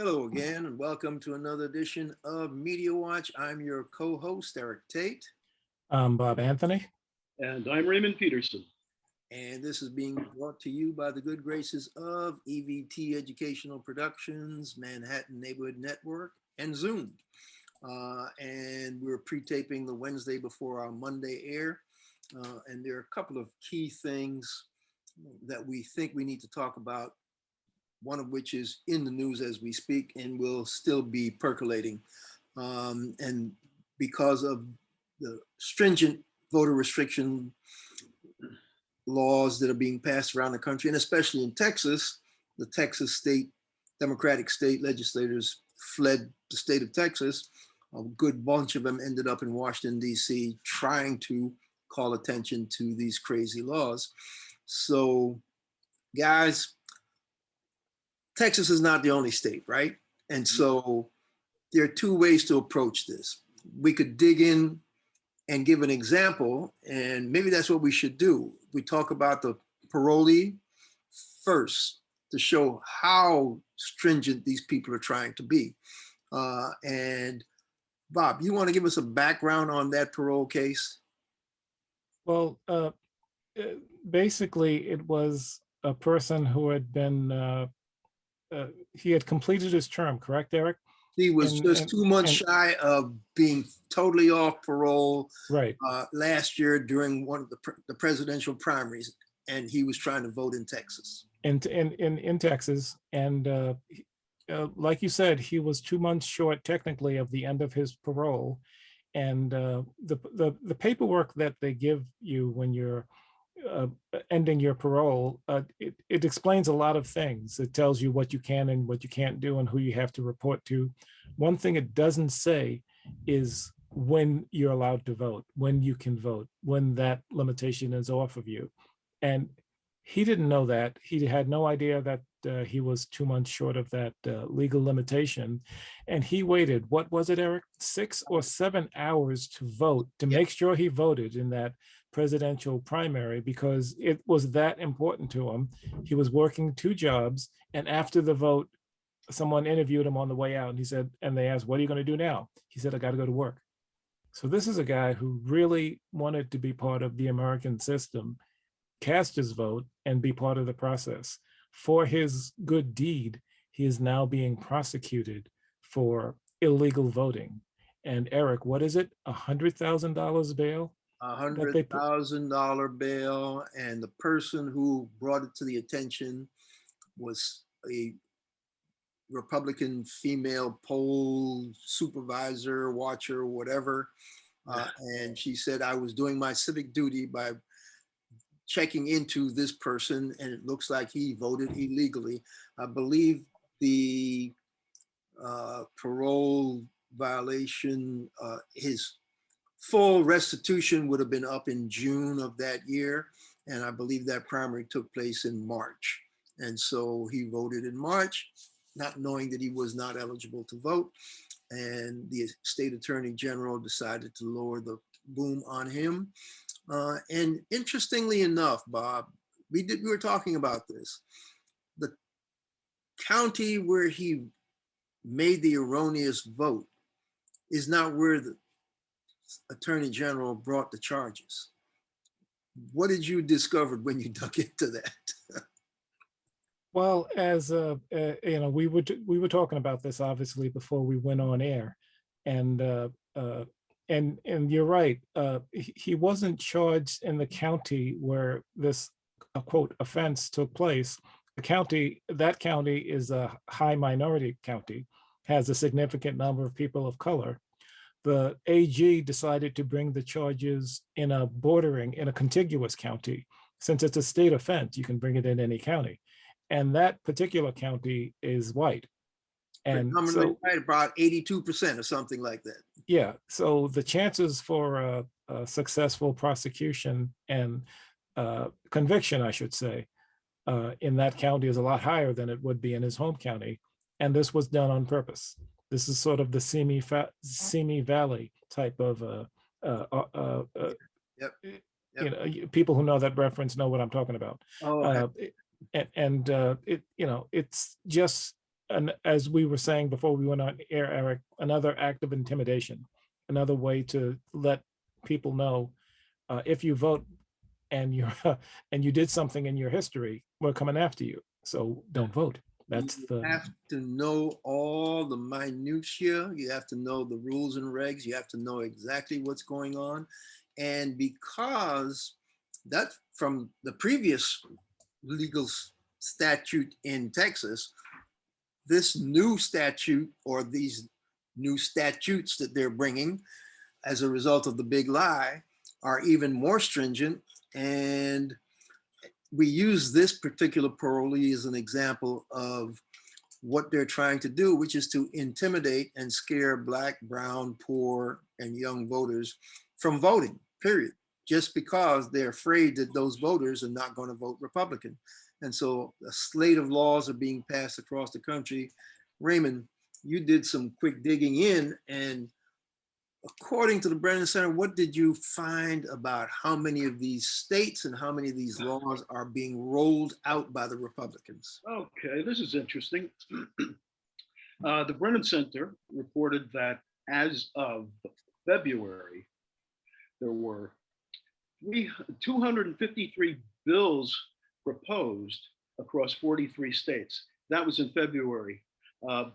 Hello again, and welcome to another edition of Media Watch. I'm your co-host, Eric Tait. I'm Bob Anthony. And I'm Raymond Peterson. And this is being brought to you by the good graces of EVT Educational Productions, Manhattan Neighborhood Network, and Zoom. And we're pre-taping the Wednesday before our Monday air. And there are a couple of key things that we think we need to talk about, one of which is in the news as we speak and will still be percolating. And because of the stringent voter restriction laws that are being passed around the country, and especially in Texas, the Texas state, Democratic state legislators fled the state of Texas. A good bunch of them ended up in Washington, D.C., trying to call attention to these crazy laws. So, guys, Texas is not the only state, right? And so there are two ways to approach this. We could dig in and give an example, and maybe that's what we should do. We talk about the parolee first to show how stringent these people are trying to be. And Bob, you want to give us a background on that parole case? Well, basically, it was a person who had been, he had completed his term, correct, Eric? He was just 2 months shy of being totally off parole, right, last year during one of the presidential primaries, and he was trying to vote in Texas. In Texas, and like you said, he was 2 months short technically of the end of his parole, and the paperwork that they give you when you're ending your parole, it explains a lot of things. It tells you what you can and what you can't do and who you have to report to. One thing it doesn't say is when you're allowed to vote, when you can vote, when that limitation is off of you. And he didn't know that. He had no idea that he was 2 months short of that legal limitation. And he waited, what was it, Eric? 6 or 7 hours to vote, to make sure he voted in that presidential primary, because it was that important to him. He was working 2 jobs, and after the vote, someone interviewed him on the way out, and he said, and they asked, what are you going to do now? He said, I got to go to work. So this is a guy who really wanted to be part of the American system, cast his vote, and be part of the process. For his good deed, he is now being prosecuted for illegal voting. And Eric, what is it? $100,000 bail? $100,000 bail, and the person who brought it to the attention was a Republican female poll supervisor, watcher, whatever. And she said, I was doing my civic duty by checking into this person, and it looks like he voted illegally. I believe the parole violation, his full restitution would have been up in June of that year. And I believe that primary took place in March. And so he voted in March, not knowing that he was not eligible to vote. And the state attorney general decided to lower the boom on him. And interestingly enough, Bob, we were talking about this. The county where he made the erroneous vote is not where the attorney general brought the charges. What did you discover when you dug into that? Well, as you know, we were talking about this obviously before we went on air, and you're right. He wasn't charged in the county where this quote offense took place. That county is a high minority county, has a significant number of people of color. The AG decided to bring the charges in a contiguous county. Since it's a state offense, you can bring it in any county. And that particular county is white. And so, right, about 82% or something like that. Yeah, so the chances for a successful prosecution and conviction, I should say, in that county is a lot higher than it would be in his home county. And this was done on purpose. This is sort of the Simi Valley type of, Yep. you know, people who know that reference know what I'm talking about. Oh, okay. It's just and as we were saying before we went on air, Eric, another act of intimidation, another way to let people know if you vote and you and you did something in your history, we're coming after you. So don't vote. That's You the have to know all the minutia. You have to know the rules and regs. You have to know exactly what's going on. And because that from the previous legal statute in Texas, this new statute or these new statutes that they're bringing as a result of the big lie are even more stringent. And we use this particular parolee as an example of what they're trying to do, which is to intimidate and scare Black, brown, poor, and young voters from voting, period, just because they're afraid that those voters are not going to vote Republican. And so a slate of laws are being passed across the country. Raymond, you did some quick digging in, and according to the Brennan Center, what did you find about how many of these states and how many of these laws are being rolled out by the Republicans? Okay, this is interesting. The Brennan Center reported that as of February, there were 253 bills proposed across 43 states. That was in February.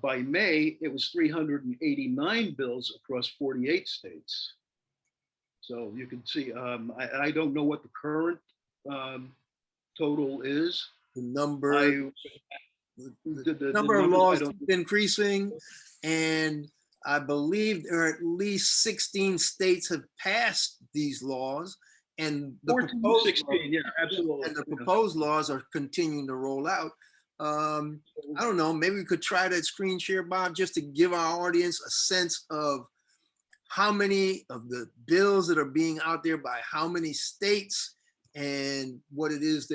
By May, it was 389 bills across 48 states. So you can see, I don't know what the current total is. The number, the number of laws keep increasing, and I believe there are at least 16 states have passed these laws, and the 14, proposed 16, yeah, absolutely. And the proposed laws are continuing to roll out. I don't know, maybe we could try that screen share, Bob, just to give our audience a sense of how many of the bills that are being out there by how many states and what it is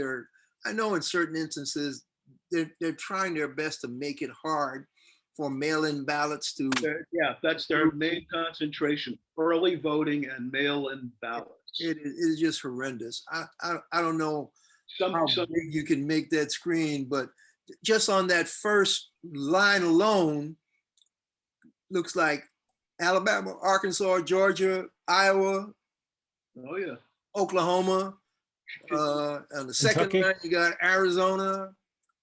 I know in certain instances, they're trying their best to make it hard for mail-in ballots to. Yeah, that's their main concentration, early voting and mail-in ballots. It is just horrendous. I don't know how big you can make that screen, but just on that first line alone, looks like Alabama, Arkansas, Georgia, Iowa, oh yeah, Oklahoma. On the second Kentucky. line, you got Arizona.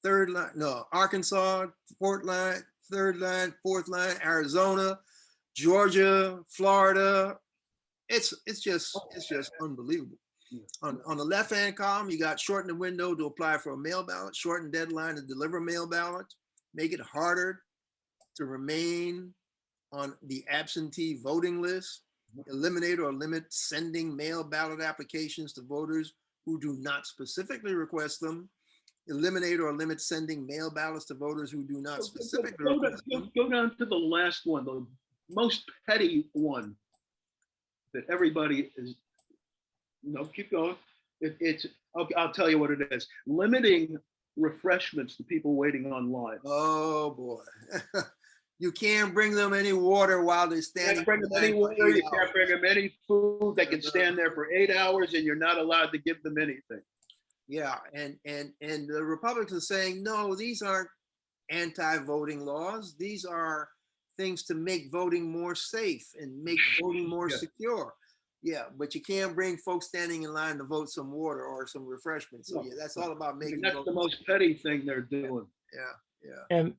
Third line, no, Arkansas. Fourth line, third line, fourth line, Arizona, Georgia, Florida. It's just unbelievable. On the left-hand column, you got shorten the window to apply for a mail ballot, shorten deadline to deliver mail ballot, make it harder to remain on the absentee voting list, eliminate or limit sending mail ballot applications to voters who do not specifically request them, eliminate or limit sending mail ballots to voters who do not specifically request them. Go down to the last one, the most petty one that everybody is, no, keep going. I'll tell you what it is. Limiting refreshments to people waiting online. Oh boy. You can't bring them any water while they're standing. You can't bring them any water, you can't bring them any food. They can stand there for 8 hours and you're not allowed to give them anything. Yeah, and the Republicans are saying, no, these aren't anti-voting laws. These are things to make voting more safe and make voting more secure. Yeah, but you can't bring folks standing in line to vote some water or some refreshments. So yeah, that's all about making. That's the most petty thing they're doing. Yeah. And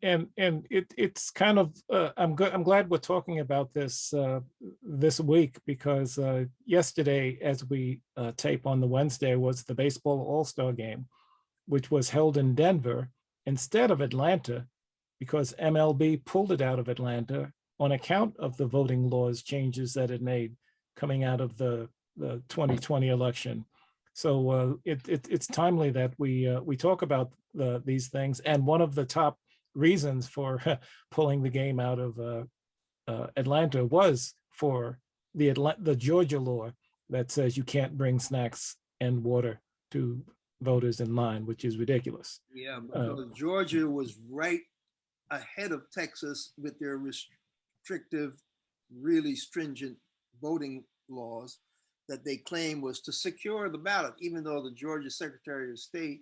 it's kind of I'm glad we're talking about this this week, because yesterday, as we tape on the Wednesday, was the baseball All-Star game, which was held in Denver instead of Atlanta, because MLB pulled it out of Atlanta on account of the voting laws changes that it made coming out of the 2020 election. So it's timely that we talk about these things. And one of the top reasons for pulling the game out of Atlanta was for the Georgia law that says you can't bring snacks and water to voters in line, which is ridiculous. Yeah, because Georgia was right ahead of Texas with their restrictive, really stringent voting laws that they claim was to secure the ballot, even though the Georgia Secretary of State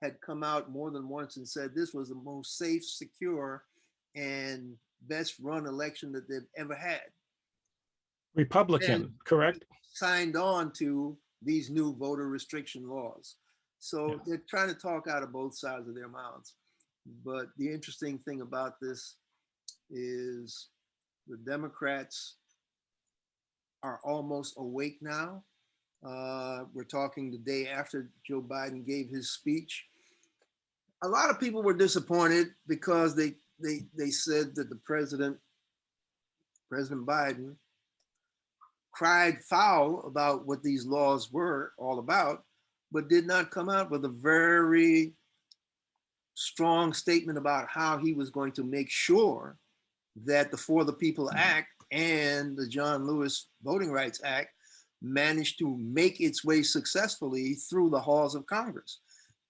had come out more than once and said this was the most safe, secure and best run election that they've ever had. Republican, And correct? signed on to these new voter restriction laws. So Yeah. they're trying to talk out of both sides of their mouths. But the interesting thing about this is the Democrats are almost awake now. We're talking the day after Joe Biden gave his speech. A lot of people were disappointed because they said that the President Biden, cried foul about what these laws were all about, but did not come out with a very strong statement about how he was going to make sure that the For the People Act and the John Lewis Voting Rights Act managed to make its way successfully through the halls of Congress.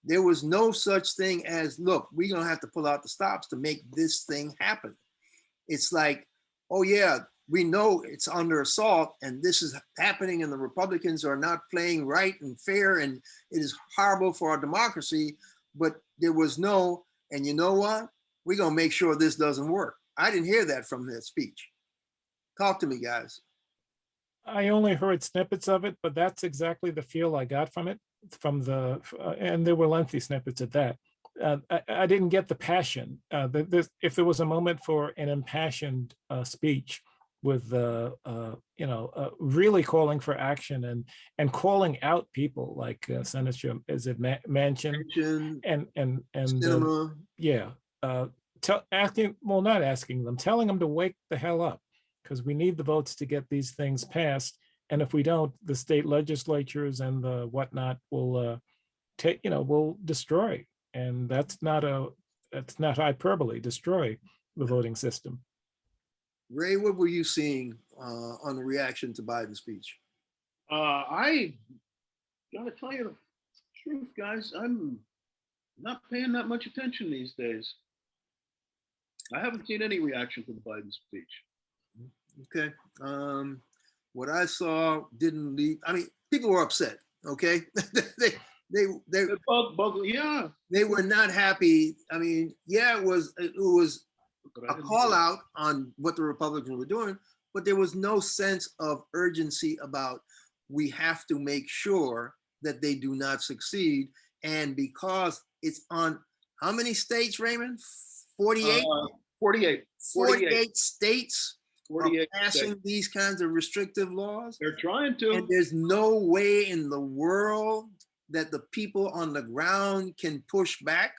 There was no such thing as, look, we're gonna have to pull out the stops to make this thing happen. It's like, oh yeah, we know it's under assault and this is happening and the Republicans are not playing right and fair and it is horrible for our democracy, but there was no, and you know what? We're gonna make sure this doesn't work. I didn't hear that from that speech. Talk to me, guys. I only heard snippets of it, but that's exactly the feel I got from it, and there were lengthy snippets at that. I didn't get the passion. If there was a moment for an impassioned speech with, really calling for action and calling out people like Senator, is it Manchin and Cinema. yeah, not asking them, telling them to wake the hell up, because we need the votes to get these things passed. And if we don't, the state legislatures and the whatnot will will destroy. And that's not hyperbole, destroy the voting system. Ray, what were you seeing on the reaction to Biden's speech? I gotta tell you the truth, guys. I'm not paying that much attention these days. I haven't seen any reaction to the Biden speech. Okay. What I saw didn't lead. I mean, people were upset. Okay, they Yeah. They were not happy. I mean, yeah, it was a call out on what the Republicans were doing, but there was no sense of urgency about we have to make sure that they do not succeed. And because it's on how many states, Raymond? 48? 48. 48 states 48 are passing states. these kinds of restrictive laws. They're trying to. And there's no way in the world that the people on the ground can push back.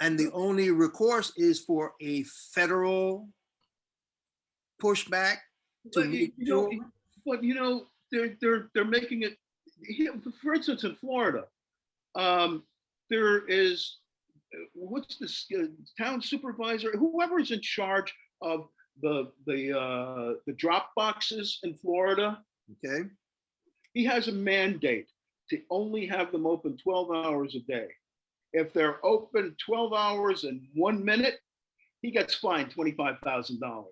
And the only recourse is for a federal pushback to make sure. But they're making it. For instance, in Florida, there is what's this town supervisor, whoever is in charge of the drop boxes in Florida. Okay. He has a mandate to only have them open 12 hours a day. If they're open 12 hours and 1 minute, he gets fined $25,000.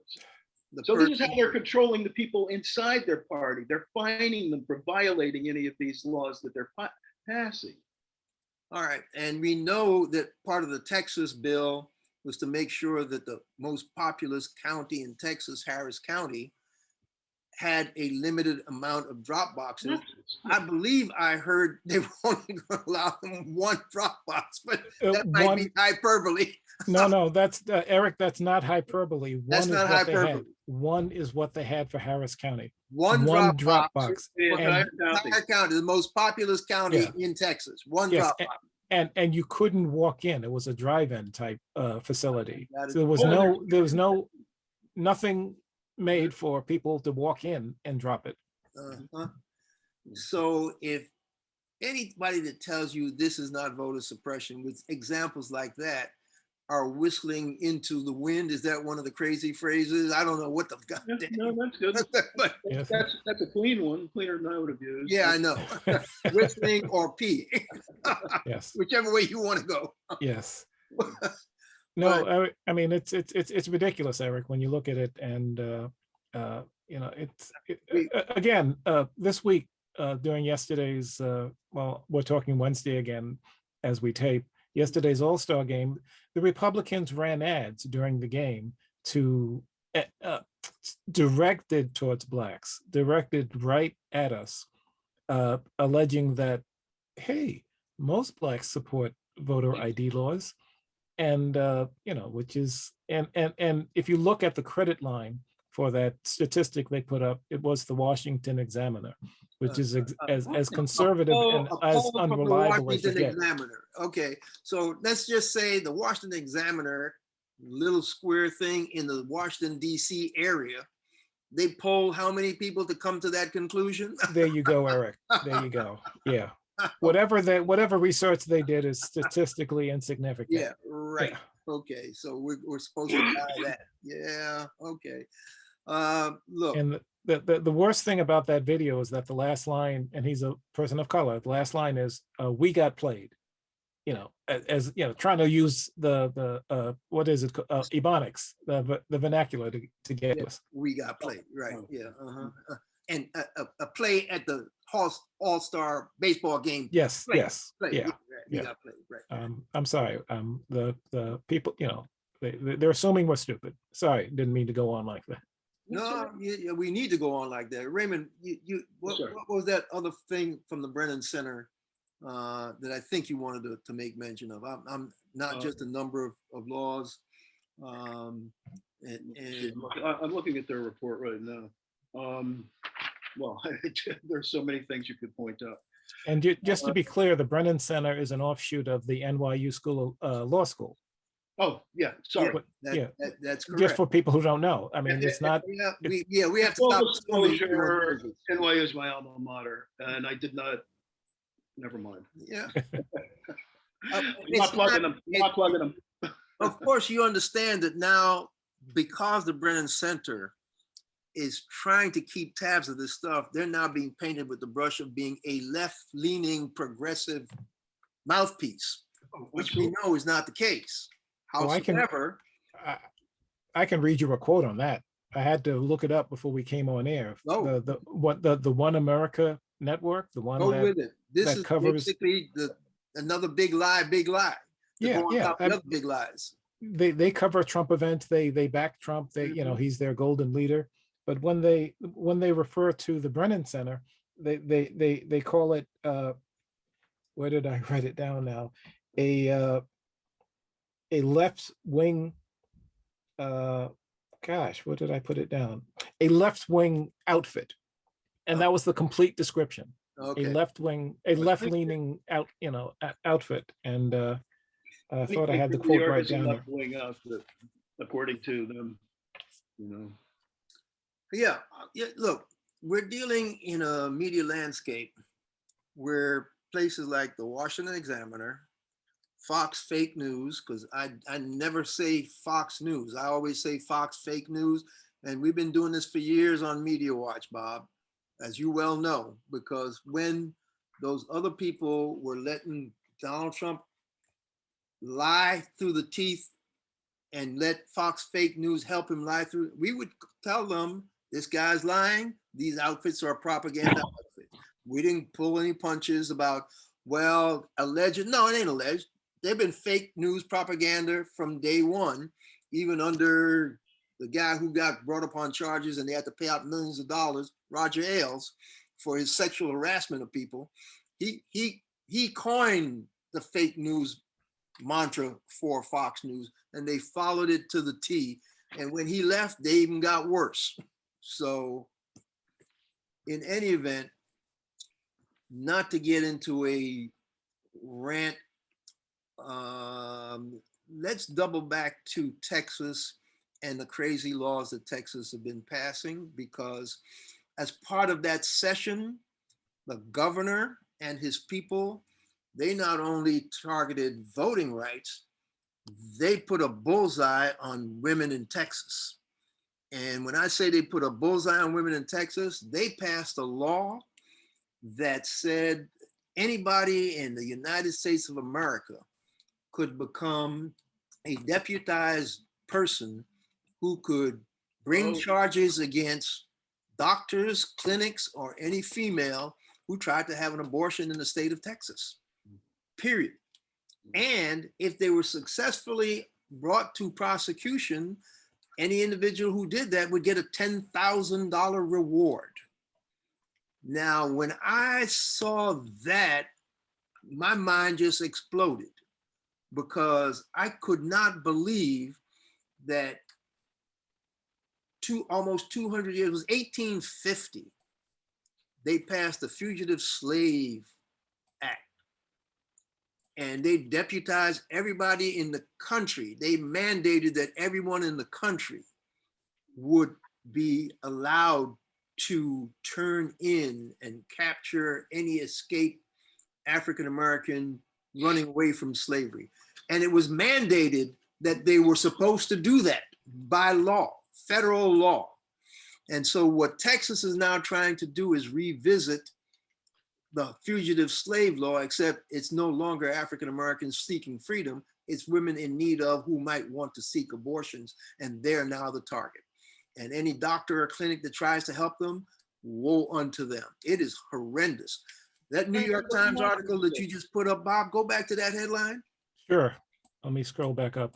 So this is how they're controlling the people inside their party. They're fining them for violating any of these laws that they're passing. All right. And we know that part of the Texas bill was to make sure that the most populous county in Texas, Harris County, had a limited amount of drop boxes. I believe I heard they were only going to allow them one drop box, but that might be hyperbole. No, that's Eric, that's not hyperbole. That's not hyperbole. One is what they had for Harris County. One drop box. The entire county, the most populous county in Texas. One drop box. And you couldn't walk in. It was a drive-in type facility. So there was nothing made for people to walk in and drop it. So if anybody that tells you this is not voter suppression with examples like that are whistling into the wind, is that one of the crazy phrases? I don't know what the goddamn. No, that's good. But Yes. That's a clean one, cleaner than I would have used. Yeah, I know. Whistling or pee. Yes. Whichever way you want to go. Yes. No, I mean, it's ridiculous, Eric, when you look at it. And again, this week during yesterday's, well, we're talking Wednesday again as we tape, yesterday's All-Star game, the Republicans ran ads during the game to directed towards blacks, directed right at us, alleging that, hey, most blacks support voter ID laws. And which is, and if you look at the credit line for that statistic they put up, it was the Washington Examiner, which is as conservative and as unreliable as you get. Examiner. Okay, so let's just say the Washington Examiner, little square thing in the Washington D.C. area, they polled how many people to come to that conclusion? There you go, Eric. There you go. Yeah. Whatever research they did is statistically insignificant. Yeah, right. Yeah. Okay, so we're supposed to buy that. Yeah, okay. Look. And the worst thing about that video is that the last line, and he's a person of color, the last line is, we got played. As trying to use the what is it, Ebonics, the vernacular to get us. We got played, right? Yeah. And a play at the All-Star baseball game. Yes. Play. Yes. Play. Yeah. We got played, right? I'm sorry. The people, they're assuming we're stupid. Sorry, didn't mean to go on like that. No, we need to go on like that. Raymond, what was that other thing from the Brennan Center that I think you wanted to make mention of? I'm not just a number of laws. I'm looking at their report right now. Well, there's so many things you could point out. And just to be clear, the Brennan Center is an offshoot of the NYU School of Law School. Oh, yeah, sorry. That's correct. Just for people who don't know. I mean, it's not. We have to stop. NYU is my alma mater, and I did not. Never mind. Yeah. Not plugging them. Of course, you understand that now, because the Brennan Center is trying to keep tabs of this stuff, they're now being painted with the brush of being a left-leaning progressive mouthpiece, which we know is not the case. However, I can read you a quote on that. I had to look it up before we came on air. Oh. The One America Network, the one with it. This is covers basically another big lie. Yeah. Other big lies. They cover Trump events. They back Trump. He's their golden leader. But when they refer to the Brennan Center, they call it, where did I write it down now? A left wing, what did I put it down? A left wing outfit. And that was the complete description. Okay. A left leaning outfit. And I thought I had the quote right down. Left wing outfit, according to them, Yeah, look, we're dealing in a media landscape where places like the Washington Examiner, Fox fake news, because I never say Fox News. I always say Fox fake news. And we've been doing this for years on Media Watch, Bob, as you well know, because when those other people were letting Donald Trump lie through the teeth and let Fox fake news help him lie through, we would tell them, this guy's lying. These outfits are a propaganda outfit. We didn't pull any punches about, well, alleged. No, it ain't alleged. They've been fake news propaganda from day one, even under the guy who got brought up on charges and they had to pay out millions of dollars, Roger Ailes, for his sexual harassment of people. He coined the fake news mantra for Fox News, and they followed it to the T. And when he left, they even got worse. So in any event, not to get into a rant, let's double back to Texas and the crazy laws that Texas have been passing, because as part of that session, the governor and his people, they not only targeted voting rights, they put a bullseye on women in Texas. And when I say they put a bullseye on women in Texas, they passed a law that said anybody in the United States of America could become a deputized person who could bring charges against doctors, clinics, or any female who tried to have an abortion in the state of Texas, period. And if they were successfully brought to prosecution, any individual who did that would get a $10,000 reward. Now, when I saw that, my mind just exploded because I could not believe that almost 200 years, it was 1850, they passed the Fugitive Slave Act. And they deputized everybody in the country. They mandated that everyone in the country would be allowed to turn in and capture any escaped African-American running away from slavery. And it was mandated that they were supposed to do that by law, federal law. And so what Texas is now trying to do is revisit the fugitive slave law, except it's no longer African-Americans seeking freedom, it's women in need of who might want to seek abortions, and they're now the target. And any doctor or clinic that tries to help them, woe unto them. It is horrendous. That New York Times article that you just put up, Bob, go back to that headline. Sure. Let me scroll back up.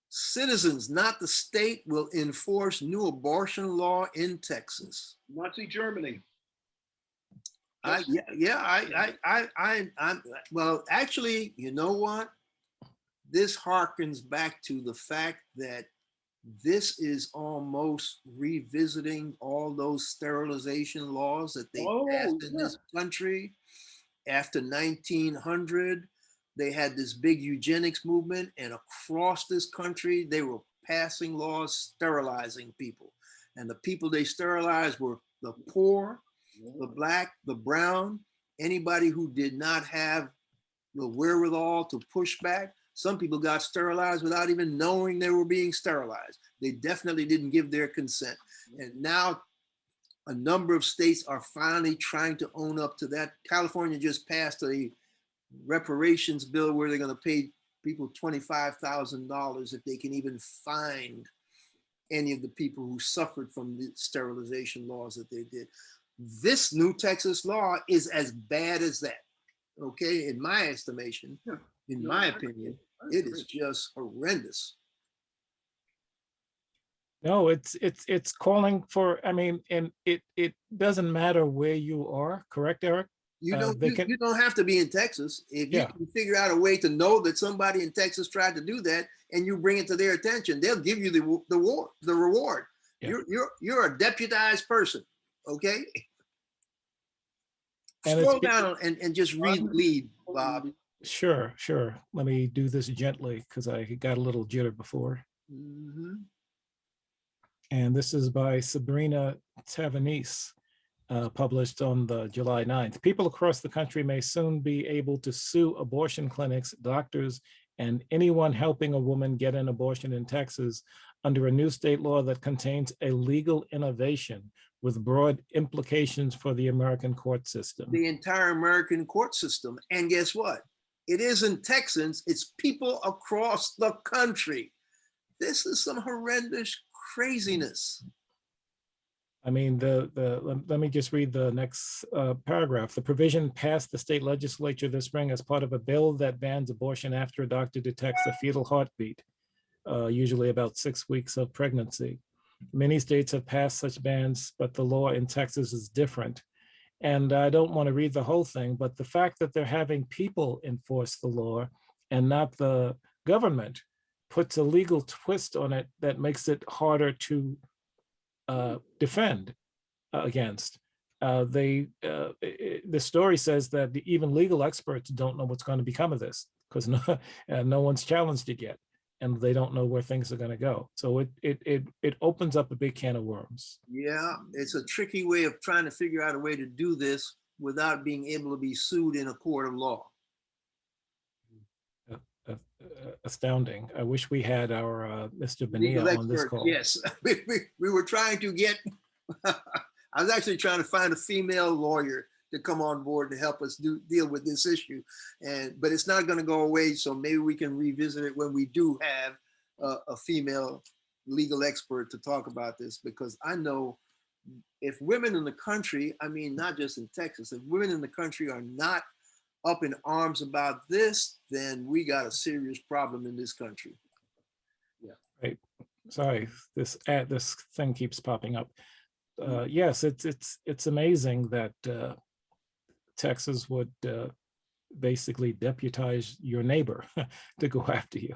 Citizens, not the state, will enforce new abortion law in Texas. Nazi Germany. Well, actually, you know what? This harkens back to the fact that this is almost revisiting all those sterilization laws that they passed in this country after 1900. They had this big eugenics movement, and across this country, they were passing laws sterilizing people. And the people they sterilized were the poor, the Black, the brown, anybody who did not have the wherewithal to push back. Some people got sterilized without even knowing they were being sterilized. They definitely didn't give their consent. And now a number of states are finally trying to own up to that. California just passed a reparations bill where they're going to pay people $25,000 if they can even find any of the people who suffered from the sterilization laws that they did. This new Texas law is as bad as that, okay? In my estimation, in my opinion, it is just horrendous. No, it's calling for, I mean, and it doesn't matter where you are, correct, Eric? You don't have to be in Texas. If you can figure out a way to know that somebody in Texas tried to do that and you bring it to their attention, they'll give you the reward. Yeah. You're a deputized person, okay? And scroll down and just read the lead, Bob. Sure. Let me do this gently because I got a little jitter before. And this is by Sabrina Tavanese, published on the July 9th. People across the country may soon be able to sue abortion clinics, doctors, and anyone helping a woman get an abortion in Texas under a new state law that contains a legal innovation with broad implications for the American court system. The entire American court system. And guess what? It isn't Texans, it's people across the country. This is some horrendous craziness. I mean, let me just read the next paragraph. The provision passed the state legislature this spring as part of a bill that bans abortion after a doctor detects a fetal heartbeat, usually about 6 weeks of pregnancy. Many states have passed such bans, but the law in Texas is different. And I don't want to read the whole thing, but the fact that they're having people enforce the law and not the government puts a legal twist on it that makes it harder to defend against. The story says that even legal experts don't know what's going to become of this because no one's challenged it yet, and they don't know where things are going to go. So it opens up a big can of worms. Yeah, it's a tricky way of trying to figure out a way to do this without being able to be sued in a court of law. Astounding. I wish we had our Mr. Bonilla on this call. Yes, we were trying to get, I was actually trying to find a female lawyer to come on board to help us deal with this issue. But it's not going to go away, so maybe we can revisit it when we do have a female legal expert to talk about this, because I know if women in the country, I mean, not just in Texas, if women in the country are not up in arms about this, then we got a serious problem in this country. Right. Sorry, this thing keeps popping up. Yes, it's amazing that Texas would basically deputize your neighbor to go after you,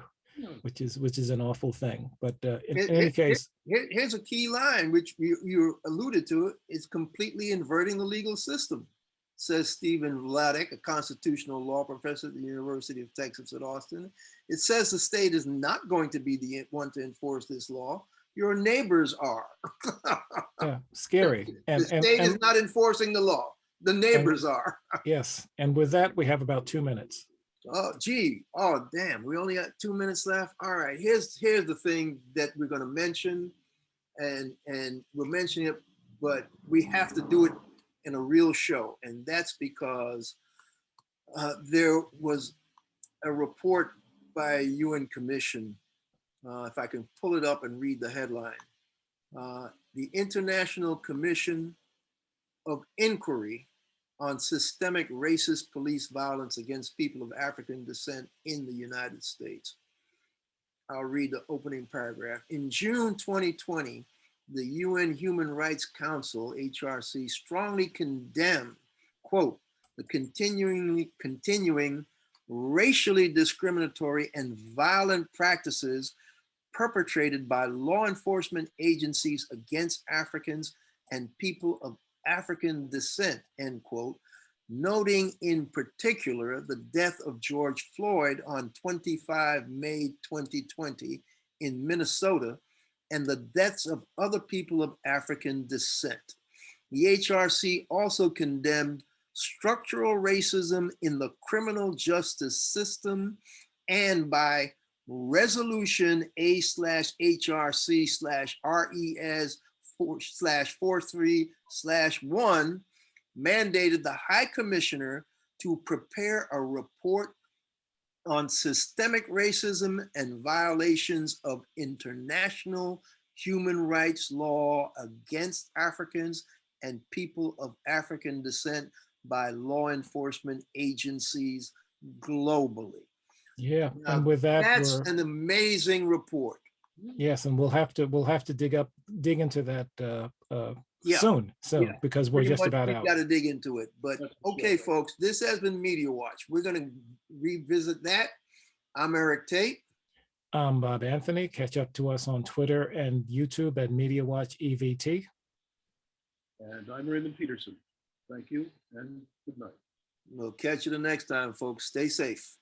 which is an awful thing. But in any case, here's a key line, which you alluded to. It's completely inverting the legal system, says Stephen Vladek, a constitutional law professor at the University of Texas at Austin. It says the state is not going to be the one to enforce this law. Your neighbors are. yeah, scary. The state is not enforcing the law. The neighbors are. Yes, and with that, we have about 2 minutes. Oh, gee. Oh, damn. We only got 2 minutes left. All right. Here's the thing that we're going to mention, and we're mentioning it, but we have to do it in a real show, and that's because there was a report by a UN commission. If I can pull it up and read the headline, the International Commission of Inquiry on Systemic Racist Police Violence Against People of African Descent in the United States. I'll read the opening paragraph. In June 2020, the UN Human Rights Council, HRC, strongly condemned, quote, the continuing racially discriminatory and violent practices perpetrated by law enforcement agencies against Africans and people of African descent, end quote, noting in particular the death of George Floyd on 25 May 2020 in Minnesota and the deaths of other people of African descent. The HRC also condemned structural racism in the criminal justice system, and by resolution A/HRC/RES/43/1 mandated the High Commissioner to prepare a report on systemic racism and violations of international human rights law against Africans and people of African descent by law enforcement agencies globally. Yeah, Now, and with that, that's an amazing report. yes, and we'll have to dig into that Yeah. soon, Yeah. because we're just about We've out. got to dig into it. But okay, folks, this has been Media Watch. We're going to revisit that. I'm Eric Tait. I'm Bob Anthony. Catch up to us on Twitter and YouTube at Media Watch EVT. And I'm Raymond Peterson. Thank you and good night. We'll catch you the next time, folks. Stay safe.